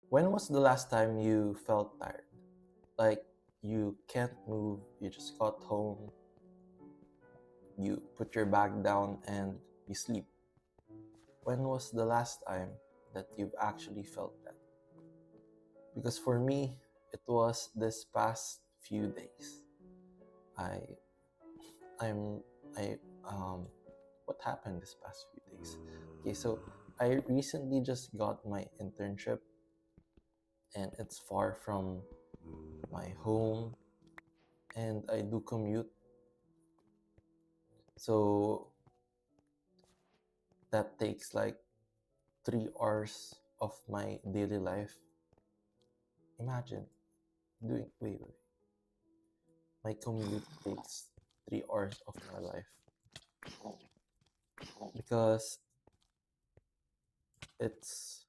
When was the last time you felt tired? Like you can't move, you just got home, you put your bag down and you sleep. When was the last time that you've actually felt that? Because for me, it was this past few days. I I'm I what happened this past few days? Okay, so I recently just got my internship and it's far from my home and I do commute. So that takes like 3 hours of my daily life. Imagine wait. My commute takes 3 hours of my life because it's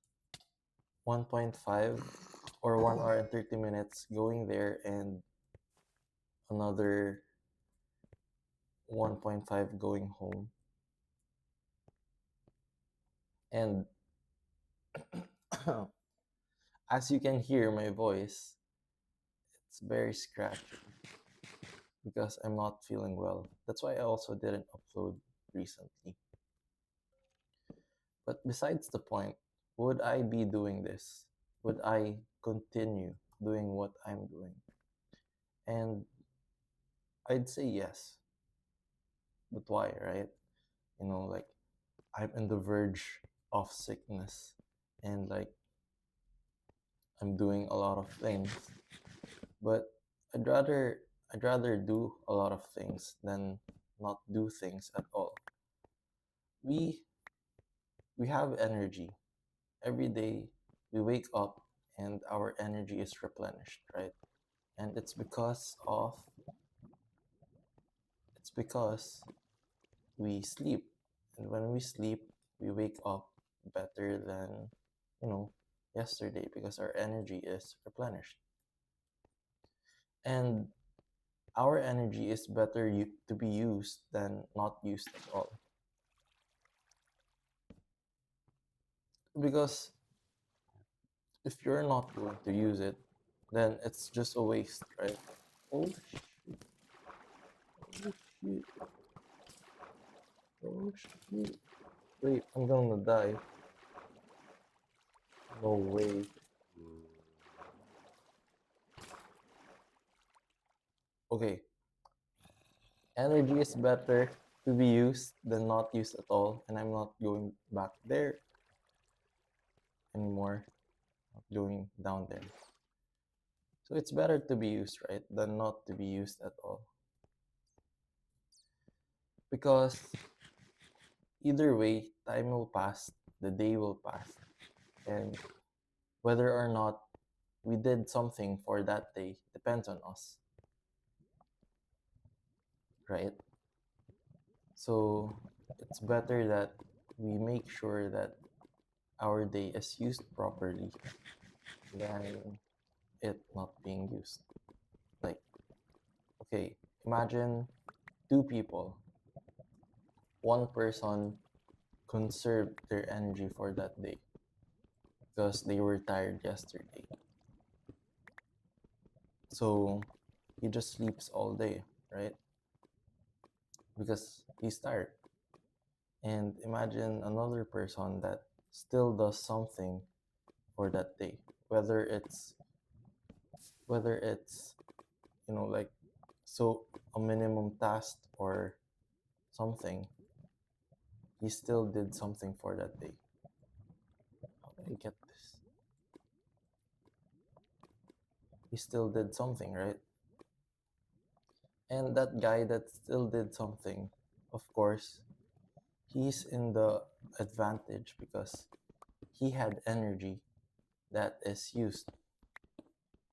1.5 or 1 hour and 30 minutes going there and another 1.5 going home. And as you can hear my voice, it's very scratchy because I'm not feeling well. That's why I also didn't upload recently. But besides the point, would I be doing this? Would I continue doing what I'm doing? And I'd say yes. But why, right? Like I'm in the verge of sickness and like I'm doing a lot of things. But I'd rather I'd rather do a lot of things than not do things at all. We we have energy. Every day we wake up and our energy is replenished, right? And it's because we sleep. And when we sleep, we wake up better than, you know, yesterday because our energy is replenished. And our energy is better to be used than not used at all. Because if you're not going to use it, then it's just a waste, right? Oh shit, oh shit, oh shit. Wait, I'm gonna die. No way. Okay, energy is better to be used than not used at all, and I'm not going back there anymore. Not going down there. So it's better to be used, right, than not to be used at all. Because either way, time will pass, the day will pass, and whether or not we did something for that day depends on us, right? So it's better that we make sure that our day is used properly than it not being used. Like, okay, imagine two people. One person conserved their energy for that day because they were tired yesterday. So he just sleeps all day, right? Because he's tired. And imagine another person that still does something for that day, whether it's like so a minimum task or something. He still did something for that day. How did I get this? He still did something, right? And that guy that still did something, of course, he's in the advantage because he had energy that is used.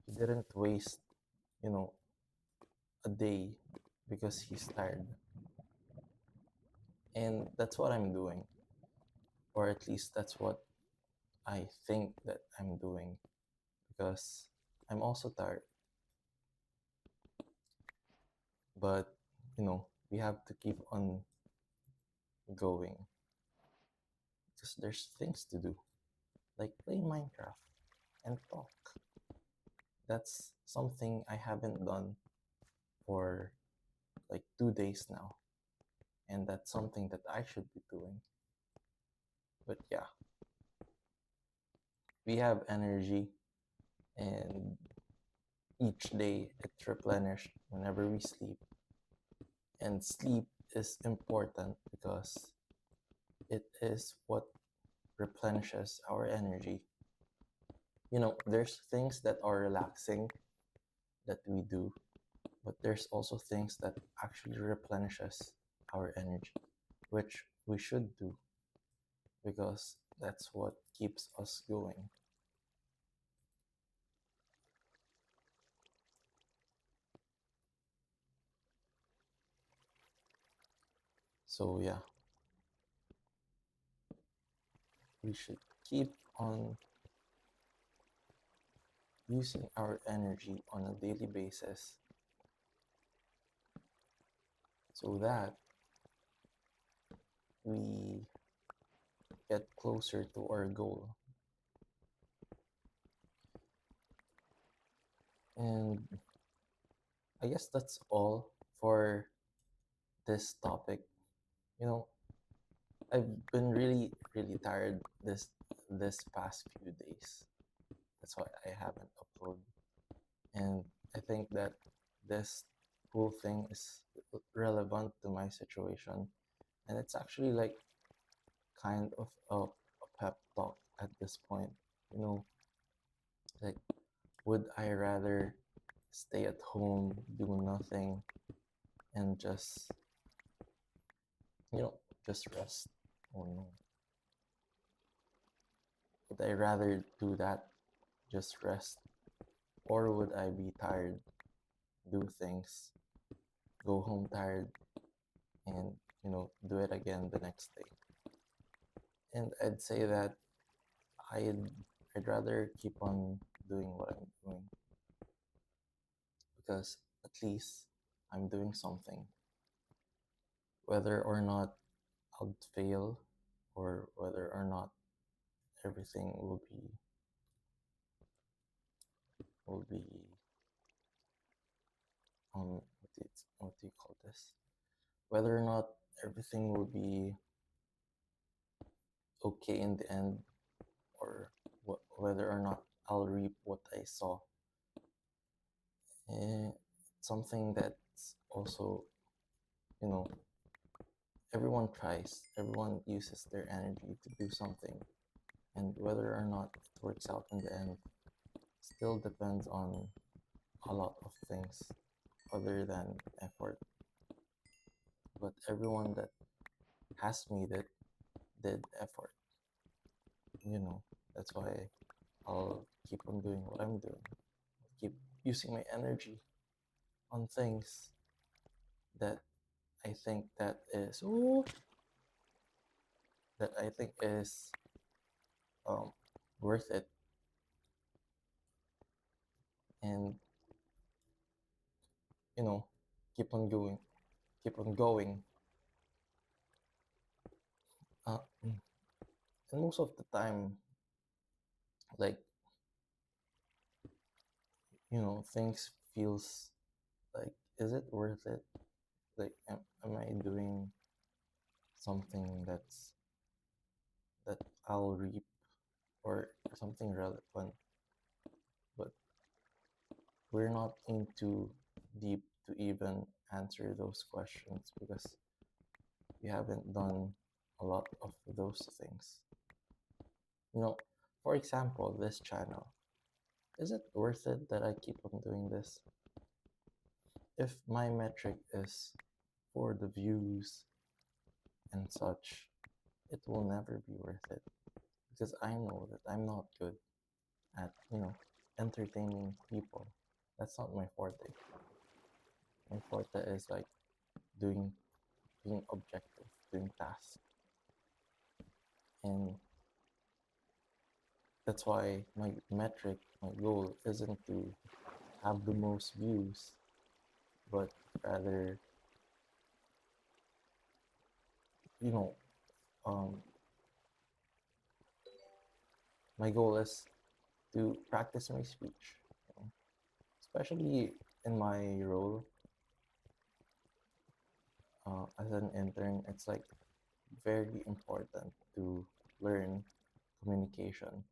He didn't waste, you know, a day because he's tired. And that's what I'm doing. Or at least that's what I think that I'm doing because I'm also tired. But, we have to keep on going because there's things to do, like play Minecraft and That's something I haven't done for like 2 days now. And that's something that I should be doing. But yeah, we have energy, and each day it's replenished whenever we sleep. And sleep is important because it is what replenishes our energy. There's things that are relaxing that we do, but there's also things that actually replenishes our energy, which we should do because that's what keeps us going. So yeah, we should keep on using our energy on a daily basis so that we get closer to our goal. And I guess that's all for this topic. You know, I've been really, really tired this past few days. That's why I haven't uploaded. And I think that this whole thing is relevant to my situation. And it's actually like kind of a pep talk at this point. You know, like, would I rather stay at home, do nothing, and you know, just rest? Or no? Would I rather do that, just rest? Or would I be tired, do things, go home tired, and, do it again the next day? And I'd say that I'd, I'd rather keep on doing what I'm doing because at least I'm doing something. Whether or not I'll fail or whether or not everything will be what do you call this? Whether or not everything will be okay in the end, or whether or not I'll reap what I saw. Eh, Something that's also, you know, everyone tries, everyone uses their energy to do something, and whether or not it works out in the end still depends on a lot of things other than effort. But everyone that has made it did effort, you know. That's why I'll keep on doing what I'm doing. Keep using my energy on things that I think that is that I think is um, worth it, and you know, keep on going, keep on going. And most of the time, like, things feels like, is it worth it? Like, am I doing something that I'll reap, or something relevant? But we're not into deep to even answer those questions because we haven't done a lot of those things. You know, for example, this channel. Is it worth it that I keep on doing this? If my metric is for the views and such, it will never be worth it because I know that I'm not good at, entertaining people. That's not my forte. My forte is like doing being objective, doing tasks. And that's why my metric, my goal isn't to have the most views, but rather, you know, um, my goal is to practice my speech. especially in my role as an intern. It's like very important to learn communication,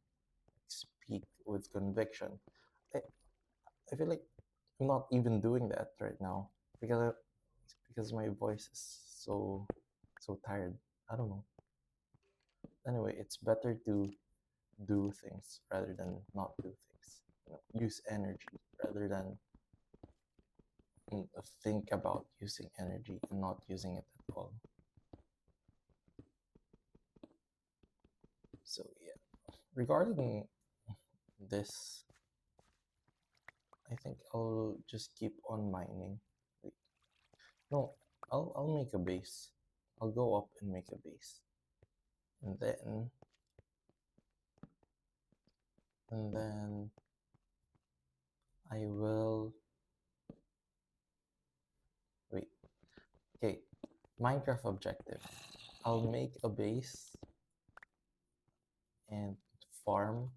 speak with conviction. I, I feel like I'm not even doing that right now because my voice is so tired. I don't know. Anyway, it's better to do things rather than not do things. Use energy rather than think about using energy and not using it at all. So yeah, regarding this, I think I'll just keep on mining. Wait, no, I'll make a base. I'll go up and make a base, and then I will wait. Okay, Minecraft objective. I'll make a base and farm.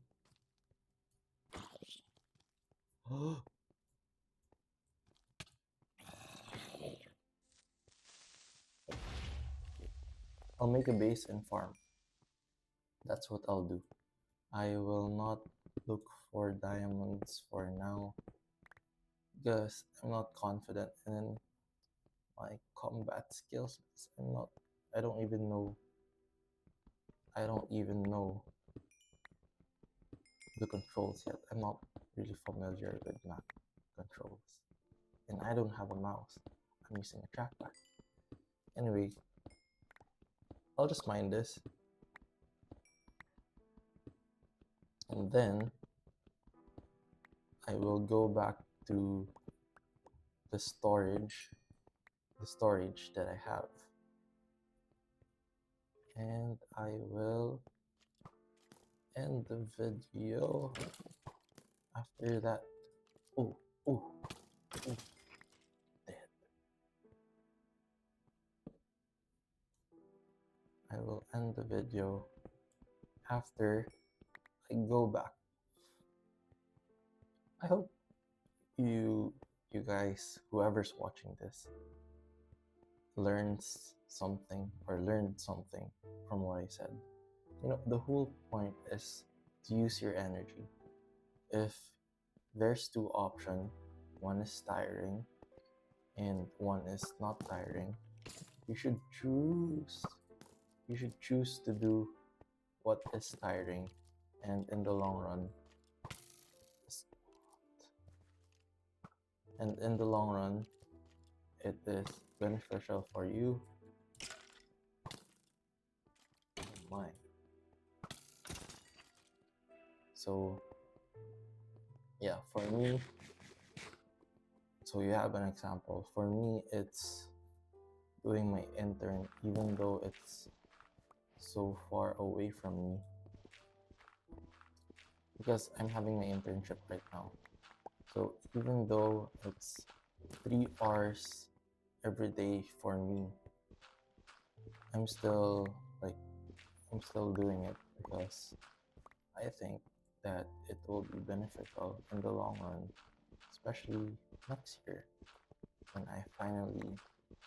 I'll make a base and farm. That's what I'll do. I will not look for diamonds for now because I'm not confident in my combat skills. I'm not. I don't even know. I don't even know the controls yet. I'm not really familiar with map controls, and I don't have a mouse. I'm using a trackpad. Anyway, I'll just mine this, and then I will go back to the storage that I have, and I will end the video after that. Oh, oh, oh, dead. I will end the video after I go back. I hope you guys, whoever's watching this, learned something from what I said. The whole point is to use your energy. If there's two options, one is tiring and one is not tiring, you should choose. You should choose to do what is tiring, and in the long run, it is beneficial for you. My. So yeah, for me, so you have an example. For me, it's doing my intern, even though it's so far away from me, because I'm having my internship right now. So even though it's 3 hours every day for me, I'm still like I'm still doing it because I think that it will be beneficial in the long run, especially next year when I finally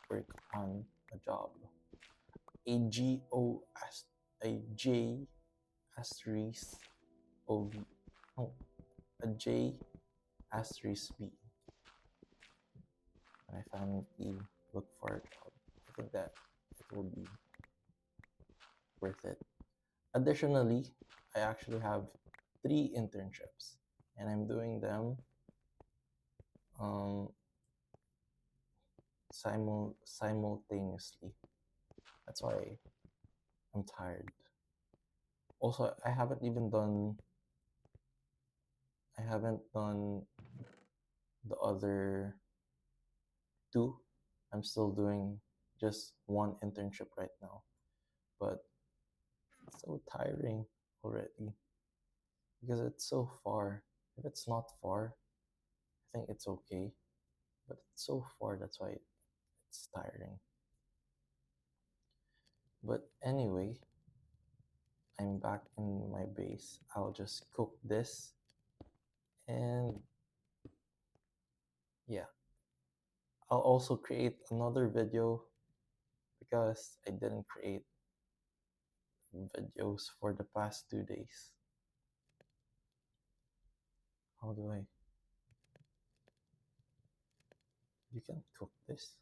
work on a job. A J asterisk O V. No, a J asterisk B. When I finally look for a job, I think that it will be worth it. Additionally, I actually have 3 internships, and I'm doing them um, simultaneously. That's why I'm tired. Also, I haven't done the other 2. I'm still doing just 1 internship right now, but it's so tiring already because it's so far. If it's not far, I think it's okay, but it's so far, that's why it's tiring. But anyway, I'm back in my base. I'll just cook this, and Yeah, I'll also create another video because I didn't create videos for the past 2 days. How do I? You can cook this.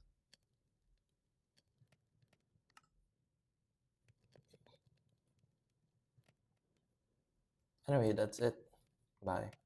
Anyway, that's it. Bye.